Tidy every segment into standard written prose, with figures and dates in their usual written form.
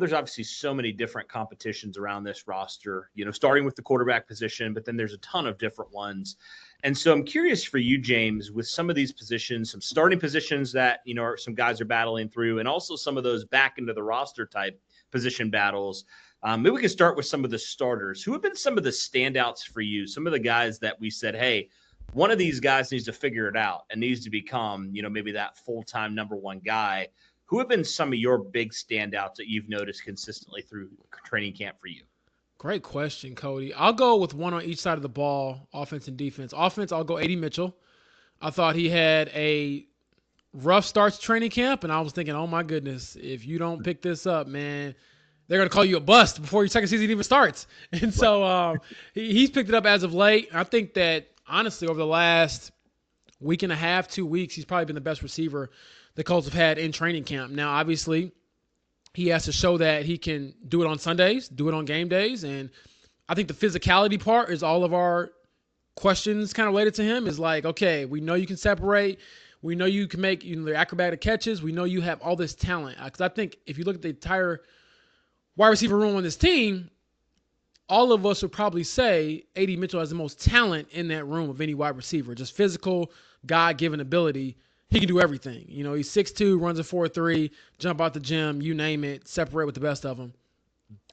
there's obviously so many different competitions around this roster, starting with the quarterback position, but then there's a ton of different ones. And so I'm curious for you, James, with some of these positions, some starting positions that, some guys are battling through, and also some of those back into the roster type position battles. Maybe we can start with some of the starters. Who have been some of the standouts for you? Some of the guys that we said, hey, one of these guys needs to figure it out and needs to become, maybe that full-time number one guy. Who have been some of your big standouts that you've noticed consistently through training camp for you? Great question, Cody. I'll go with one on each side of the ball, offense and defense. Offense, I'll go A.D. Mitchell. I thought he had a rough start to training camp, and I was thinking, oh my goodness, if you don't pick this up, man, they're going to call you a bust before your second season even starts. And so he's picked it up as of late. I think that, honestly, over the last week and a half, 2 weeks, he's probably been the best receiver the Colts have had in training camp. Now, obviously, he has to show that he can do it on Sundays, do it on game days. And I think the physicality part is all of our questions kind of related to him is like, okay, we know you can separate. We know you can make the acrobatic catches. We know you have all this talent. Because I think if you look at the entire wide receiver room on this team, all of us would probably say A.D. Mitchell has the most talent in that room of any wide receiver. Just physical, God-given ability. He can do everything. He's 6'2", runs a 4.3, jump out the gym, you name it, separate with the best of them.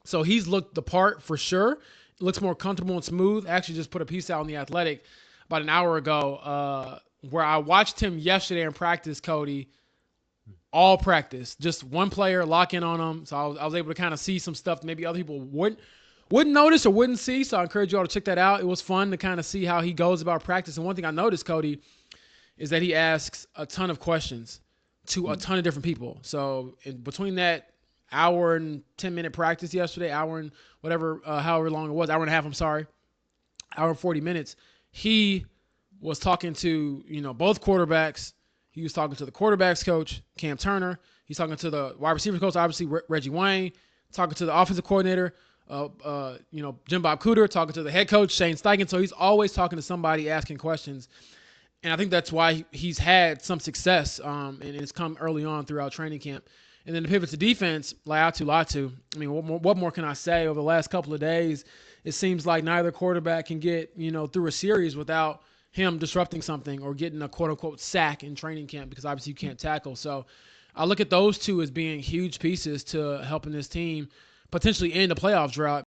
So he's looked the part for sure. It looks more comfortable and smooth. I actually just put a piece out on The Athletic about an hour ago where I watched him yesterday in practice, Cody, all practice. Just one player, lock in on him. So I was able to kind of see some stuff that maybe other people wouldn't notice or wouldn't see. So I encourage you all to check that out. It was fun to kind of see how he goes about practice. And one thing I noticed, Cody, is that he asks a ton of questions to a ton of different people. So in between that hour and 10-minute practice yesterday, hour and whatever, however long it was, hour and a half, hour and 40 minutes, he was talking to, both quarterbacks. He was talking to the quarterbacks coach, Cam Turner. He's talking to the wide receiver coach, obviously Reggie Wayne, talking to the offensive coordinator, Jim Bob Cooter, talking to the head coach, Shane Steichen. So he's always talking to somebody, asking questions. And I think that's why he's had some success, and it's come early on throughout training camp. And then to pivot to defense, Latu. I mean, what more can I say? Over the last couple of days, it seems like neither quarterback can get, through a series without him disrupting something or getting a quote-unquote sack in training camp because obviously you can't tackle. So I look at those two as being huge pieces to helping this team potentially end the playoff drought.